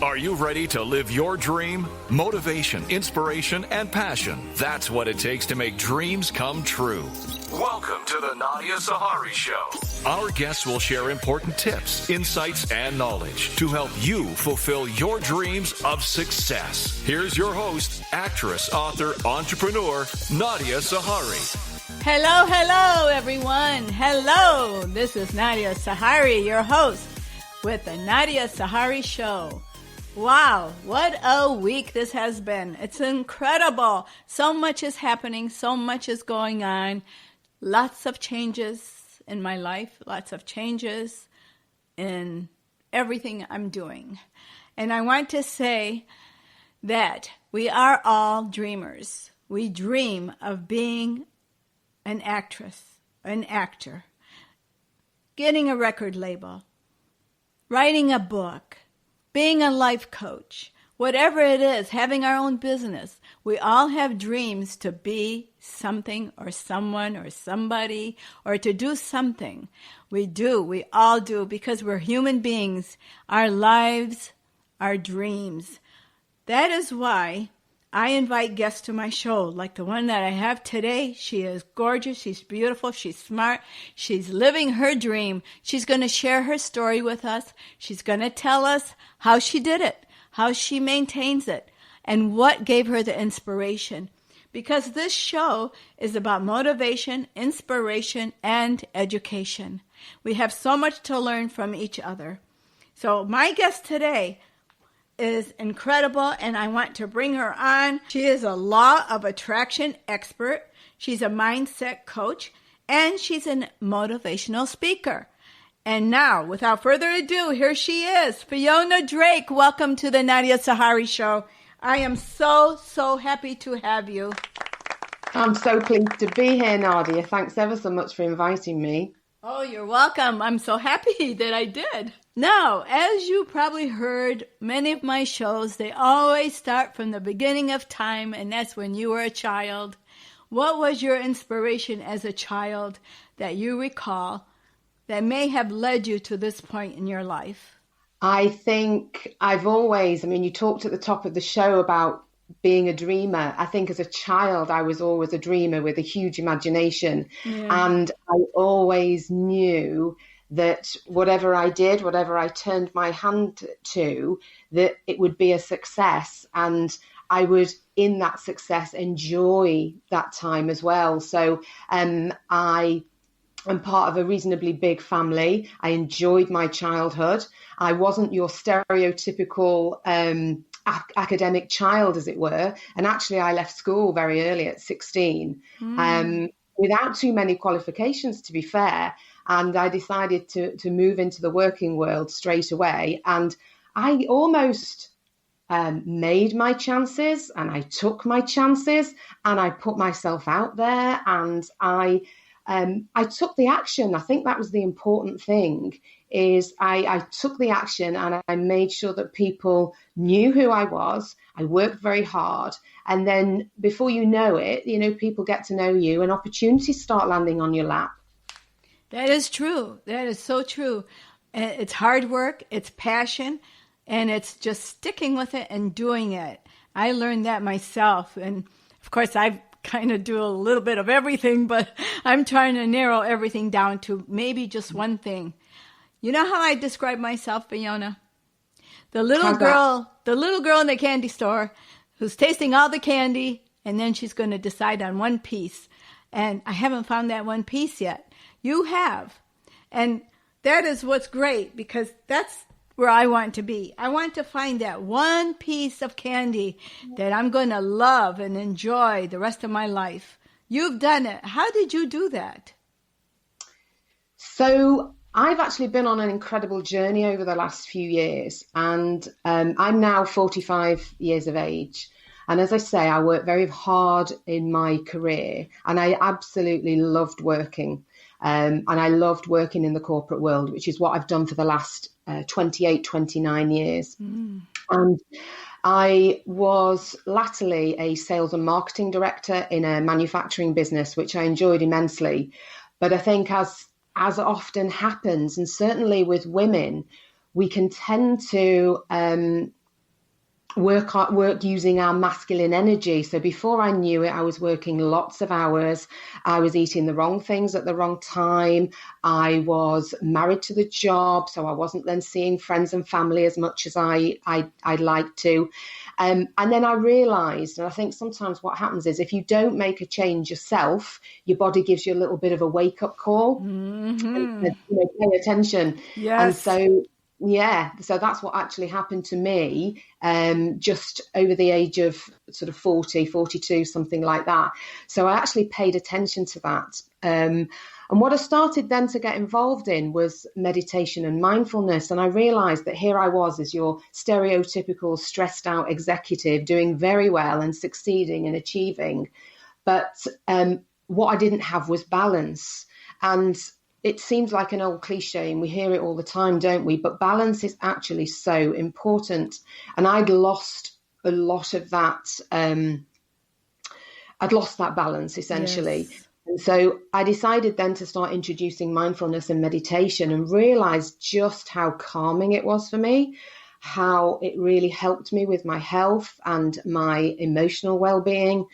Are you ready to live your dream? Motivation, inspiration, and passion. That's what it takes to make dreams come true. Welcome to the Nadia Sahari Show. Our guests will share important tips, insights, and knowledge to help you fulfill your dreams of success. Here's your host, actress, author, entrepreneur, Nadia Sahari. Hello, everyone. Hello. This is Nadia Sahari, your host with the Nadia Sahari Show. Wow, what a week this has been. It's incredible. So much is happening. So much is going on. Lots of changes in my life. Lots of changes in everything I'm doing. And I want to say that we are all dreamers. We dream of being an actress, an actor, getting a record label, writing a book, being a life coach, whatever it is, having our own business. We all have dreams to be something or someone or somebody or to do something. We all do, because we're human beings. Our lives are dreams. That is why I invite guests to my show, like the one that I have today. She is gorgeous. She's beautiful. She's smart. She's living her dream. She's going to share her story with us. She's going to tell us how she did it, how she maintains it, and what gave her the inspiration. Because this show is about motivation, inspiration, and education. We have so much to learn from each other. So my guest today is incredible, and I want to bring her on. She is a law of attraction expert. She's a mindset coach, and she's a motivational speaker. And now, without further ado, here she is, Fiona Drake. Welcome to the Nadia Sahari Show. I am so happy to have you. I'm so pleased to be here, Nadia. Thanks ever so much for inviting me. Oh, you're welcome. I'm so happy that I did. Now, as you probably heard, many of my shows, they always start from the beginning of time, and that's when you were a child. What was your inspiration as a child that you recall that may have led you to this point in your life? I think you talked at the top of the show about being a dreamer. I think as a child, I was always a dreamer with a huge imagination. Yeah. And I always knew that whatever I did, whatever I turned my hand to, that it would be a success. And I would, in that success, enjoy that time as well. So I'm part of a reasonably big family. I enjoyed my childhood. I wasn't your stereotypical academic child, as it were. And actually, I left school very early at 16, without too many qualifications, to be fair. And I decided to move into the working world straight away. And I almost made my chances, and I took my chances, and I put myself out there, and I took the action. I think that was the important thing, is I took the action, and I made sure that people knew who I was. I worked very hard. And then before you know it, people get to know you and opportunities start landing on your lap. That is true. That is so true. It's hard work, it's passion, and it's just sticking with it and doing it. I learned that myself. And of course, I kind of do a little bit of everything, but I'm trying to narrow everything down to maybe just one thing. You know how I describe myself, Fiona? The little girl in the candy store who's tasting all the candy, and then she's going to decide on one piece. And I haven't found that one piece yet. You have. And that is what's great, because that's where I want to be. I want to find that one piece of candy that I'm going to love and enjoy the rest of my life. You've done it. How did you do that? So I've actually been on an incredible journey over the last few years, and I'm now 45 years of age. And as I say, I worked very hard in my career, and I absolutely loved working. And I loved working in the corporate world, which is what I've done for the last 29 years. And I was latterly a sales and marketing director in a manufacturing business, which I enjoyed immensely. But I think as often happens, and certainly with women, we can tend to work using our masculine energy. So before I knew it, I was working lots of hours. I was eating the wrong things at the wrong time. I was married to the job, so I wasn't then seeing friends and family as much as I'd like to. And then I realized, and I think sometimes what happens is if you don't make a change yourself, your body gives you a little bit of a wake-up call. Mm-hmm. And, pay attention. Yes. And so that's what actually happened to me, just over the age of sort of 40, 42, something like that. So I actually paid attention to that. And what I started then to get involved in was meditation and mindfulness. And I realized that here I was as your stereotypical stressed out executive doing very well and succeeding and achieving. But what I didn't have was balance. And it seems like an old cliche and we hear it all the time, don't we? But balance is actually so important. And I'd lost a lot of that. I'd lost that balance essentially. Yes. And so I decided then to start introducing mindfulness and meditation and realized just how calming it was for me, how it really helped me with my health and my emotional well-being.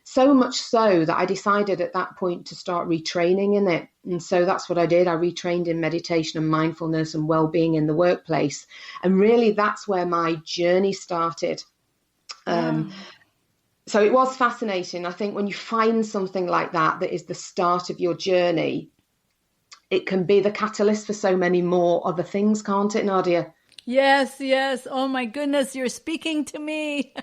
So much so that I decided at that point to start retraining in it. And so that's what I did. I retrained in meditation and mindfulness and well-being in the workplace. And really that's where my journey started. So it was fascinating. I think when you find something like that is the start of your journey, it can be the catalyst for so many more other things, can't it, Nadia? Yes, yes. Oh, my goodness, you're speaking to me.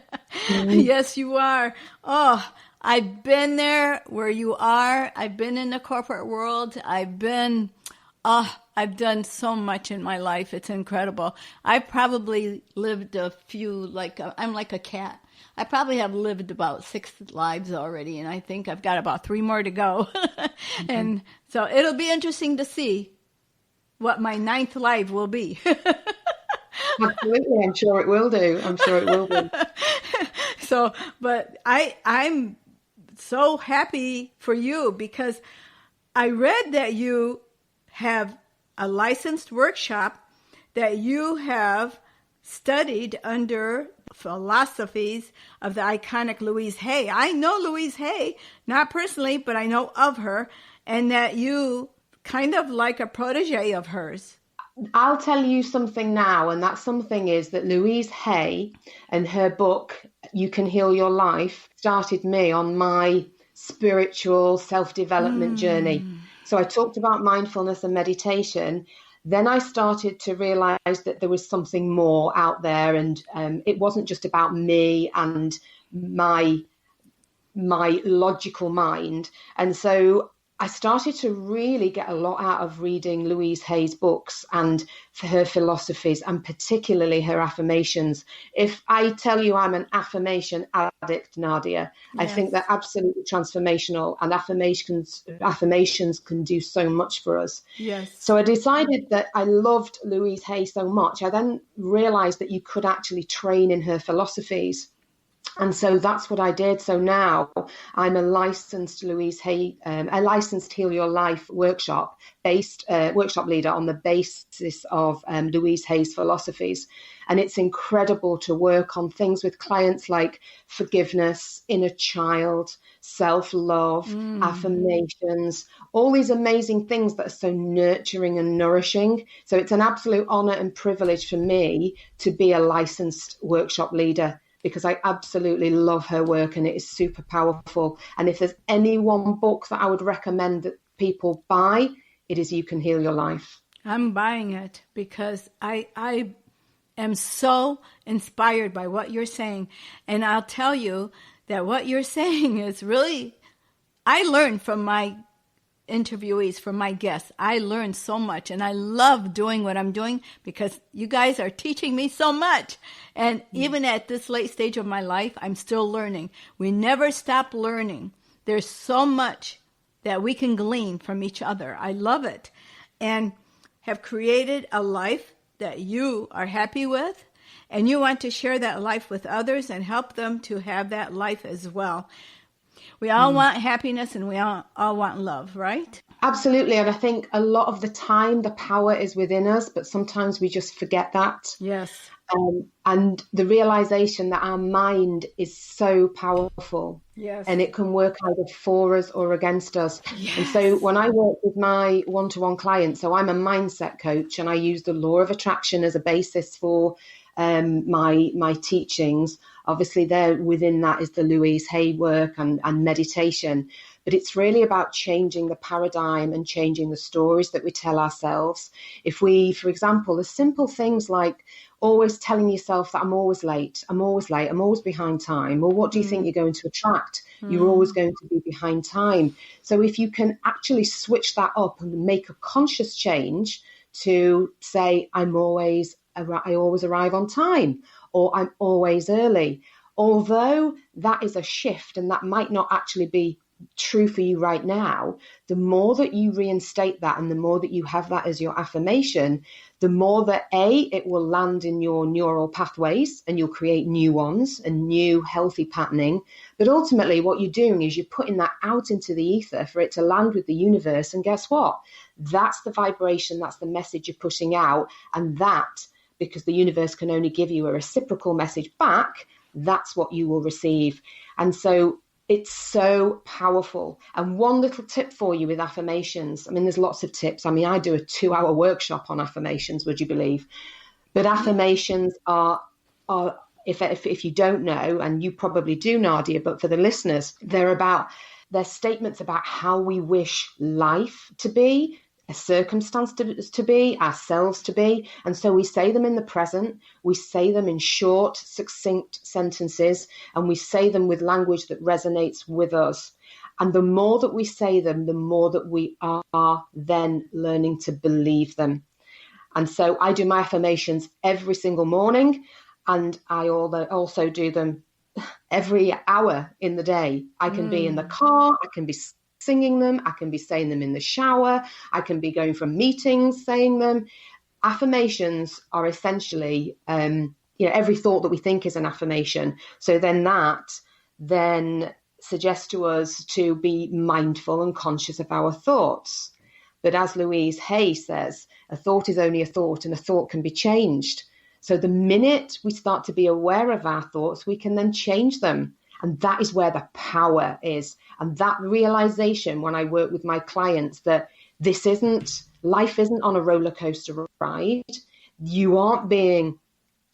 Yes, you are. Oh, I've been there where you are. I've been in the corporate world. I've done so much in my life. It's incredible. I probably lived I'm like a cat. I probably have lived about 6 lives already, and I think I've got about 3 more to go. And so it'll be interesting to see what my 9th life will be. Absolutely. I'm sure it will do. So, but I'm so happy for you because I read that you have a licensed workshop that you have studied under philosophies of the iconic Louise Hay. I know Louise Hay, not personally, but I know of her, and that you kind of like a protege of hers. I'll tell you something now, and that something is that Louise Hay and her book, You Can Heal Your Life, started me on my spiritual self-development journey. So I talked about mindfulness and meditation. Then I started to realize that there was something more out there, and it wasn't just about me and my logical mind. And so I started to really get a lot out of reading Louise Hay's books and for her philosophies, and particularly her affirmations. If I tell you I'm an affirmation addict, Nadia, yes. I think they're absolutely transformational, and affirmations can do so much for us. Yes. So I decided that I loved Louise Hay so much. I then realized that you could actually train in her philosophies. And so that's what I did. So now I'm a licensed Louise Hay, a licensed Heal Your Life workshop leader on the basis of Louise Hay's philosophies. And it's incredible to work on things with clients like forgiveness, inner child, self-love, affirmations, all these amazing things that are so nurturing and nourishing. So it's an absolute honor and privilege for me to be a licensed workshop leader, because I absolutely love her work and it is super powerful. And if there's any one book that I would recommend that people buy, it is You Can Heal Your Life. I'm buying it because I am so inspired by what you're saying. And I'll tell you that what you're saying is really, I learned from my interviewees, from my guests. I learned so much, and I love doing what I'm doing because you guys are teaching me so much. And even at this late stage of my life, I'm still learning. We never stop learning. There's so much that we can glean from each other. I love it, and have created a life that you are happy with, and you want to share that life with others and help them to have that life as well. We all want happiness, and we all want love, right? Absolutely. And I think a lot of the time the power is within us, but sometimes we just forget that. Yes. And the realization that our mind is so powerful. Yes. And it can work either for us or against us. Yes. And so when I work with my one-to-one clients, so I'm a mindset coach, and I use the law of attraction as a basis for my teachings. Obviously, there within that is the Louise Hay work and meditation. But it's really about changing the paradigm and changing the stories that we tell ourselves. If we, for example, the simple things like always telling yourself that I'm always late, I'm always behind time. Well, what do you think you're going to attract? You're always going to be behind time. So if you can actually switch that up and make a conscious change to say, I always arrive on time, or I'm always early, although that is a shift and that might not actually be true for you right now, the more that you reinstate that and the more that you have that as your affirmation, the more that it will land in your neural pathways and you'll create new ones and new healthy patterning. But ultimately what you're doing is you're putting that out into the ether for it to land with the universe. And guess what? That's the vibration, that's the message you're putting out. And that, because the universe can only give you a reciprocal message back, that's what you will receive. And so it's so powerful. And one little tip for you with affirmations. I mean, there's lots of tips. I mean, I do a 2-hour workshop on affirmations, would you believe? But affirmations are if you don't know, and you probably do, Nadia, but for the listeners, they're statements about how we wish life to be, a circumstance to be, ourselves to be. And so we say them in the present, we say them in short, succinct sentences, and we say them with language that resonates with us. And the more that we say them, the more that we are then learning to believe them. And so I do my affirmations every single morning, and I also do them every hour in the day. I can be in the car, I can be singing them, I can be saying them in the shower, I can be going from meetings saying them. Affirmations are essentially, every thought that we think is an affirmation. So then that suggests to us to be mindful and conscious of our thoughts. But as Louise Hay says, a thought is only a thought, and a thought can be changed. So the minute we start to be aware of our thoughts, we can then change them. And that is where the power is. And that realization, when I work with my clients, that life isn't on a roller coaster ride. You aren't being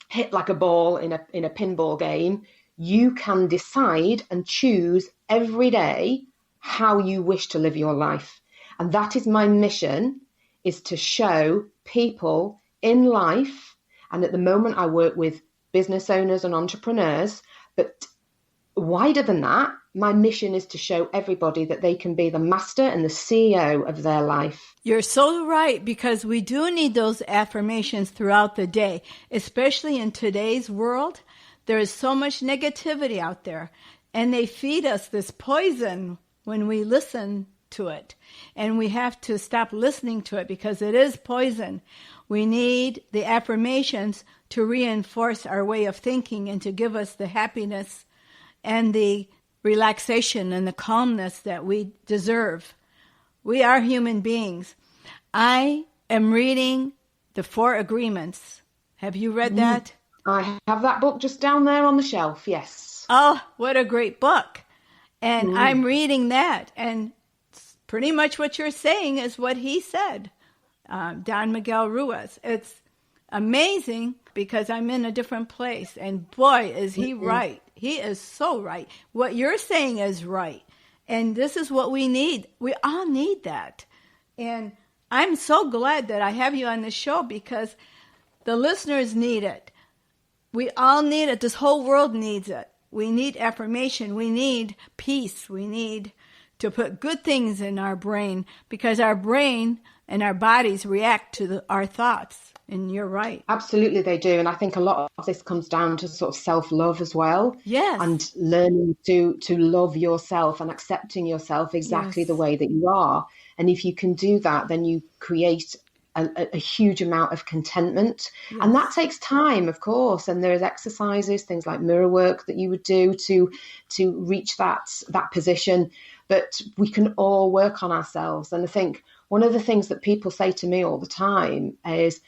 hit like a ball in a pinball game. You can decide and choose every day how you wish to live your life. And that is my mission, is to show people in life. And at the moment I work with business owners and entrepreneurs, but wider than that, my mission is to show everybody that they can be the master and the CEO of their life. You're so right, because we do need those affirmations throughout the day, especially in today's world. There is so much negativity out there, and they feed us this poison when we listen to it. And we have to stop listening to it because it is poison. We need the affirmations to reinforce our way of thinking and to give us the happiness and the relaxation and the calmness that we deserve. We are human beings. I am reading The 4 Agreements. Have you read that? I have that book just down there on the shelf, yes. Oh, what a great book. And I'm reading that. And pretty much what you're saying is what he said, Don Miguel Ruiz. It's amazing because I'm in a different place. And boy, is he right. He is so right. What you're saying is right. And this is what we need. We all need that. And I'm so glad that I have you on the show because the listeners need it. We all need it. This whole world needs it. We need affirmation. We need peace. We need to put good things in our brain because our brain and our bodies react to our thoughts. And you're right. Absolutely, they do. And I think a lot of this comes down to sort of self-love as well. Yes. And learning to love yourself and accepting yourself exactly the way that you are. And if you can do that, then you create a huge amount of contentment. Yes. And that takes time, of course. And there's exercises, things like mirror work that you would do to reach that position. But we can all work on ourselves. And I think one of the things that people say to me all the time is,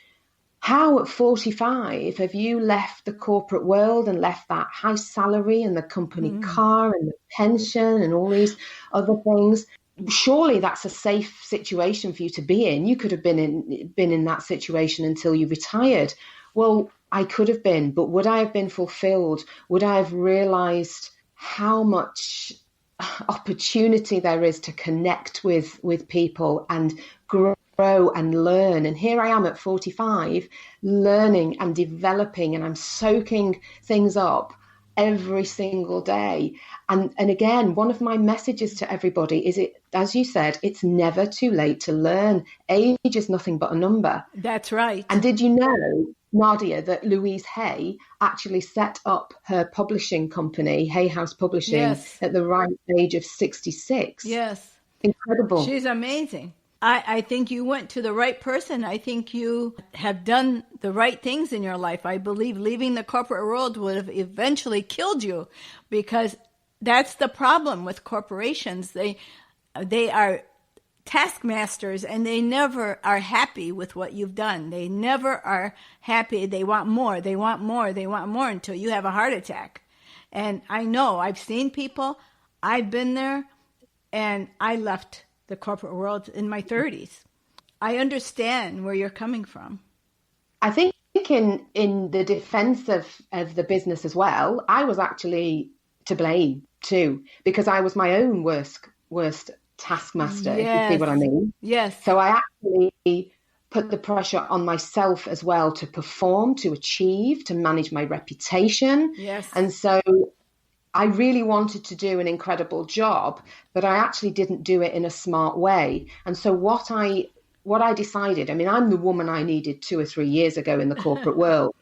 how at 45 have you left the corporate world and left that high salary and the company car and the pension and all these other things? Surely that's a safe situation for you to be in. You could have been in that situation until you retired. Well, I could have been, but would I have been fulfilled? Would I have realized how much opportunity there is to connect with people and grow and learn? And here I am at 45, learning and developing, and I'm soaking things up every single day. And again, one of my messages to everybody is, it, as you said, it's never too late to learn. Age is nothing but a number. That's right. And did you know, Nadia, that Louise Hay actually set up her publishing company, Hay House Publishing, yes, at the right age of 66? Yes. Incredible. She's amazing. I think you went to the right person. I think you have done the right things in your life. I believe leaving the corporate world would have eventually killed you, because that's the problem with corporations. They are taskmasters, and they never are happy with what you've done. They never are happy. They want more. They want more. They want more until you have a heart attack. And I know, I've seen people, I've been there, and I left the corporate world in my 30s. I understand where you're coming from. I think in the defense of the business as well, I was actually to blame too, because I was my own worst taskmaster, yes, if you see what I mean. Yes. So I actually put the pressure on myself as well to perform, to achieve, to manage my reputation. Yes. And so I really wanted to do an incredible job, but I actually didn't do it in a smart way. And so what I decided, I mean, I'm the woman I needed 2 or 3 years ago in the corporate world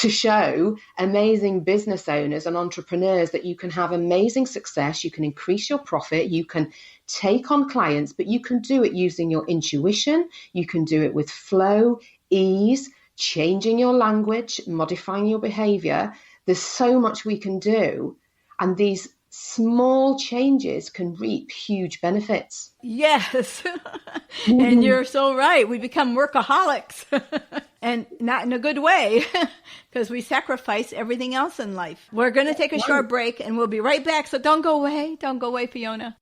to show amazing business owners and entrepreneurs that you can have amazing success, you can increase your profit, you can take on clients, but you can do it using your intuition, you can do it with flow, ease, changing your language, modifying your behavior. There's so much we can do. And these small changes can reap huge benefits. Yes. And you're so right. We become workaholics and not in a good way, because we sacrifice everything else in life. We're going to take a short break and we'll be right back. So don't go away. Don't go away, Fiona.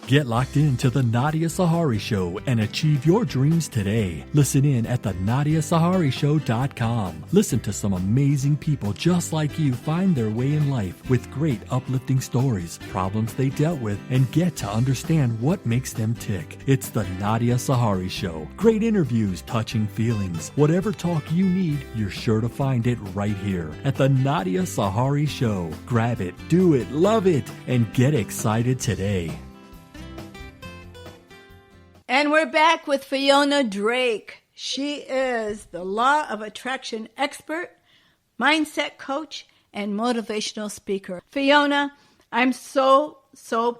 Get locked into the Nadia Sahari Show and achieve your dreams today. Listen in at the NadiaSahariShow.com. Listen to some amazing people just like you find their way in life with great uplifting stories, problems they dealt with, and get to understand what makes them tick. It's the Nadia Sahari Show. Great interviews, touching feelings. Whatever talk you need, you're sure to find it right here at the Nadia Sahari Show. Grab it, do it, love it, and get excited today. And we're back with Fiona Drake. She is the law of attraction expert, mindset coach, and motivational speaker. Fiona, I'm so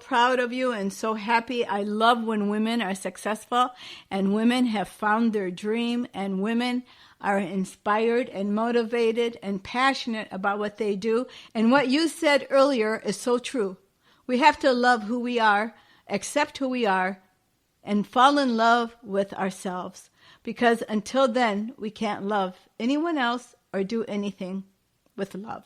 proud of you and so happy. I love when women are successful and women have found their dream and women are inspired and motivated and passionate about what they do. And what you said earlier is so true. We have to love who we are, accept who we are, and fall in love with ourselves, because until then we can't love anyone else or do anything with love.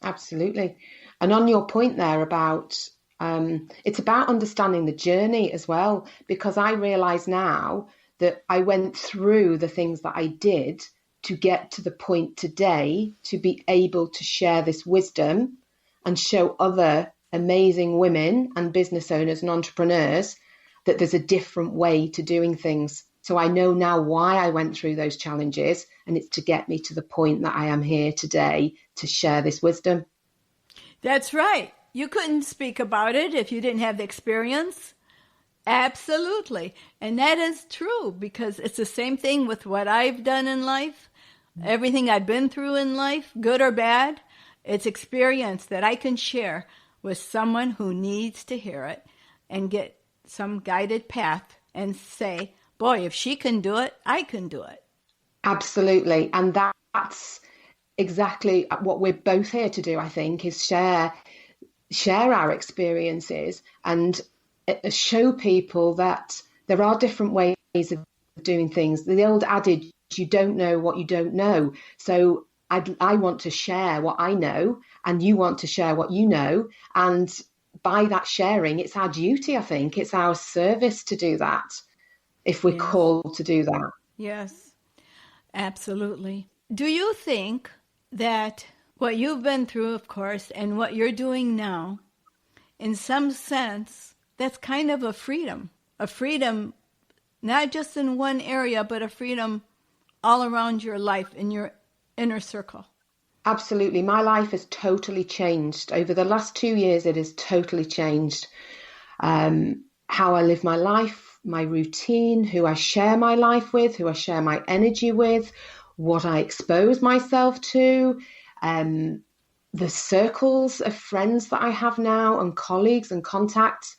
Absolutely. And on your point there about it's about understanding the journey as well, because I realize now that I went through the things that I did to get to the point today to be able to share this wisdom and show other amazing women and business owners and entrepreneurs that there's a different way to doing things. So I know now why I went through those challenges, and it's to get me to the point that I am here today to share this wisdom. That's right. You couldn't speak about it if you didn't have the experience. Absolutely. And that is true, because it's the same thing with what I've done in life. Everything I've been through in life, good or bad, it's experience that I can share with someone who needs to hear it and get some guided path and say, boy, if she can do it, I can do it. Absolutely. And that's exactly what we're both here to do, I think, is share our experiences and show people that there are different ways of doing things. The old adage, you don't know what you don't know. So I want to share what I know, and you want to share what you know. And by that sharing, it's our duty, I think. It's our service to do that, if we're called to do that. Yes, absolutely. Do you think that what you've been through, of course, and what you're doing now, in some sense, that's kind of a freedom not just in one area, but a freedom all around your life, in your inner circle? Absolutely. My life has totally changed. Over the last 2 years, it has totally changed. How I live my life, my routine, who I share my life with, who I share my energy with, what I expose myself to, the circles of friends that I have now, and colleagues and contacts.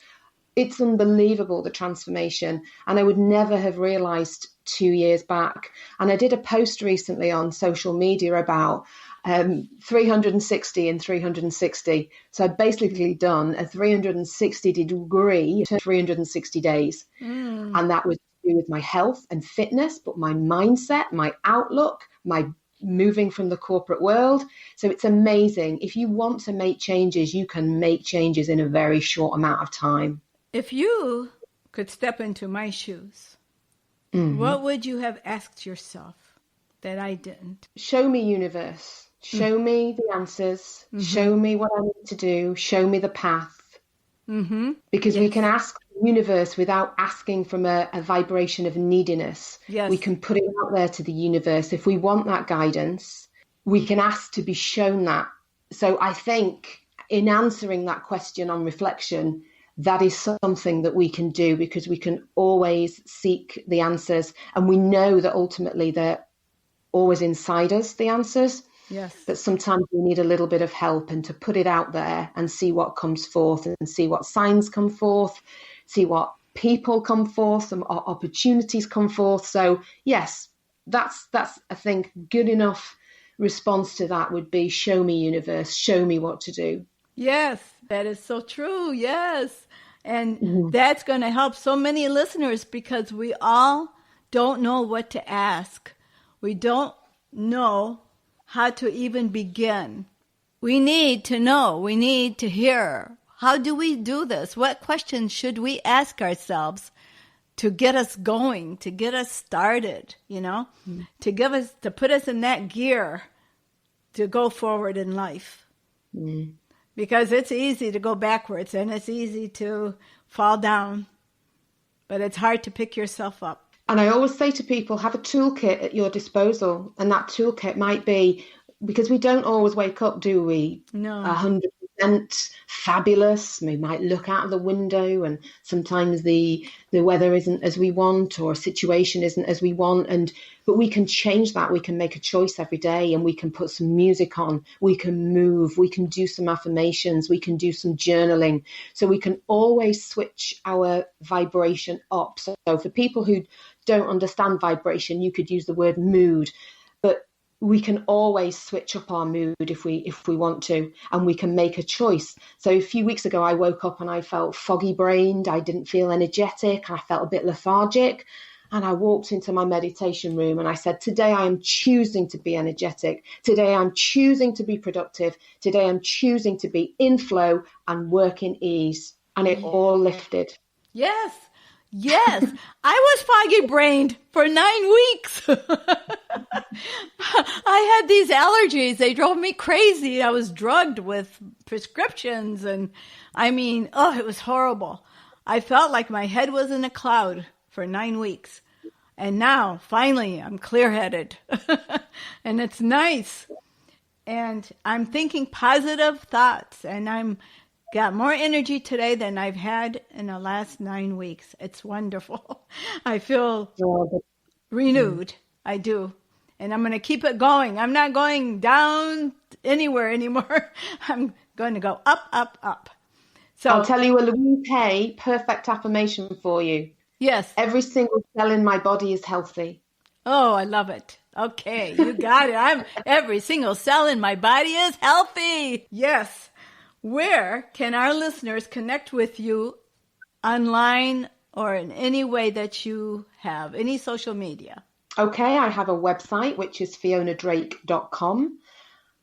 It's unbelievable, the transformation. And I would never have realized 2 years back. And I did a post recently on social media about 360 and 360. So I'd basically done a 360-degree, 360 days. And that was to do with my health and fitness, but my mindset, my outlook, my moving from the corporate world. So it's amazing. If you want to make changes, you can make changes in a very short amount of time. If you could step into my shoes, what would you have asked yourself that I didn't? Show me, universe. Show me the answers. Show me what I need to do. Show me the path. Because we can ask the universe without asking from a vibration of neediness. Yes. We can put it out there to the universe. If we want that guidance, we can ask to be shown that. So I think in answering that question on reflection, that is something that we can do, because we can always seek the answers. And we know that ultimately they're always inside us, the answers. Yes. But sometimes we need a little bit of help, and to put it out there and see what comes forth, and see what signs come forth, see what people come forth, and opportunities come forth. So yes, that's I think good enough response to that would be, show me, universe, show me what to do. Yes, that is so true. Yes. And that's going to help so many listeners, because we all don't know what to ask. We don't know how to even begin. We need to know. We need to hear. How do we do this? What questions should we ask ourselves to get us going, to get us started, to put us in that gear to go forward in life? Because it's easy to go backwards, and it's easy to fall down, but it's hard to pick yourself up. And I always say to people, have a toolkit at your disposal. And that toolkit might be, because we don't always wake up, do we? No. 100% fabulous. We might look out of the window, and sometimes the weather isn't as we want, or a situation isn't as we want. But we can change that. We can make a choice every day, and we can put some music on. We can move. We can do some affirmations. We can do some journaling. So we can always switch our vibration up. So for people who don't understand vibration, you could use the word mood, but we can always switch up our mood if we want to, and we can make a choice. So a few weeks ago, I woke up and I felt foggy brained. I didn't feel energetic. I felt a bit lethargic. And I walked into my meditation room and I said, today I am choosing to be energetic. Today I'm choosing to be productive. Today I'm choosing to be in flow and work in ease. And it all lifted. Yes. Yes. I was foggy brained for 9 weeks. I had these allergies. They drove me crazy. I was drugged with prescriptions. And it was horrible. I felt like my head was in a cloud for 9 weeks. And now, finally, I'm clear-headed. And it's nice. And I'm thinking positive thoughts. And I'm got more energy today than I've had in the last 9 weeks. It's wonderful. I feel renewed. I do. And I'm going to keep it going. I'm not going down anywhere anymore. I'm going to go up, up, up. So I'll tell you a Louise perfect affirmation for you. Yes. Every single cell in my body is healthy. Oh, I love it. Okay, you got it. Every single cell in my body is healthy. Yes. Where can our listeners connect with you online or in any way that you have, any social media? Okay, I have a website, which is FionaDrake.com.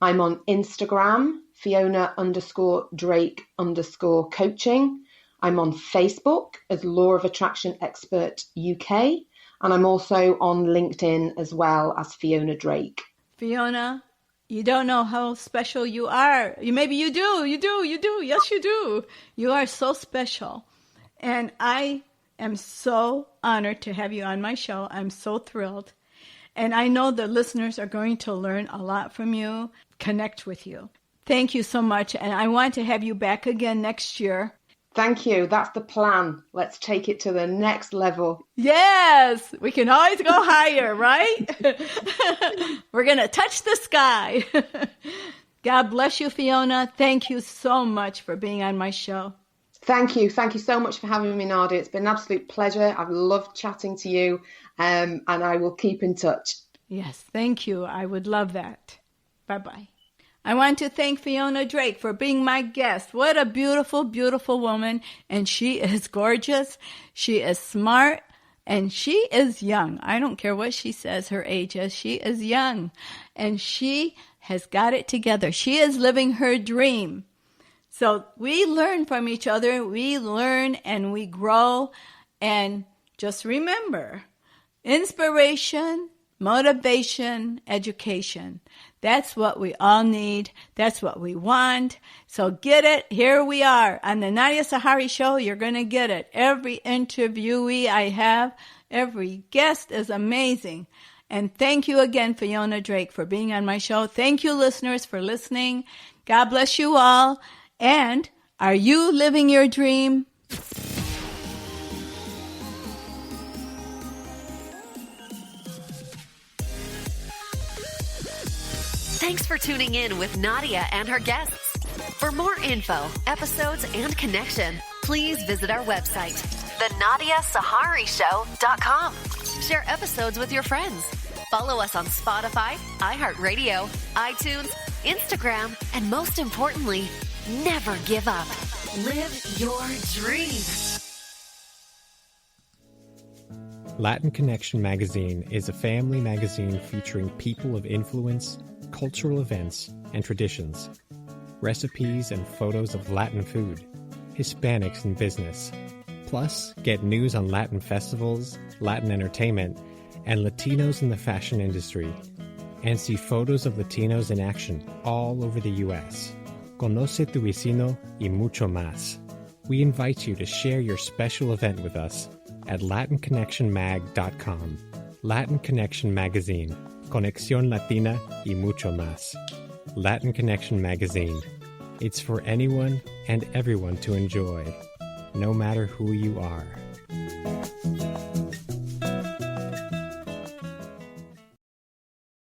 I'm on Instagram, Fiona_Drake_coaching. I'm on Facebook as Law of Attraction Expert UK. And I'm also on LinkedIn as well as Fiona Drake. Fiona, you don't know how special you are. Maybe you do. Yes, you do. You are so special. And I am so honored to have you on my show. I'm so thrilled. And I know the listeners are going to learn a lot from you, connect with you. Thank you so much. And I want to have you back again next year. Thank you. That's the plan. Let's take it to the next level. Yes, we can always go higher, right? We're going to touch the sky. God bless you, Fiona. Thank you so much for being on my show. Thank you. Thank you so much for having me, Nadia. It's been an absolute pleasure. I've loved chatting to you, and I will keep in touch. Yes, thank you. I would love that. Bye-bye. I want to thank Fiona Drake for being my guest. What a beautiful, beautiful woman. And she is gorgeous. She is smart. And she is young. I don't care what she says her age is. She is young. And she has got it together. She is living her dream. So we learn from each other. We learn and we grow. And just remember, inspiration, motivation, education. That's what we all need. That's what we want. So get it. Here we are on the Nadia Sahari Show. You're going to get it. Every interviewee I have, every guest is amazing. And thank you again, Fiona Drake, for being on my show. Thank you, listeners, for listening. God bless you all. And are you living your dream? Thanks for tuning in with Nadia and her guests. For more info, episodes, and connection, please visit our website, thenadiasaharishow.com. Share episodes with your friends. Follow us on Spotify, iHeartRadio, iTunes, Instagram, and most importantly, never give up. Live your dream. Latin Connection magazine is a family magazine featuring people of influence, cultural events, and traditions, recipes and photos of Latin food, Hispanics in business. Plus, get news on Latin festivals, Latin entertainment, and Latinos in the fashion industry, and see photos of Latinos in action all over the U.S. Conoce tu vecino y mucho más. We invite you to share your special event with us at LatinConnectionMag.com. Latin Connection Magazine. Conexión Latina y mucho más. Latin Connection Magazine. It's for anyone and everyone to enjoy, no matter who you are.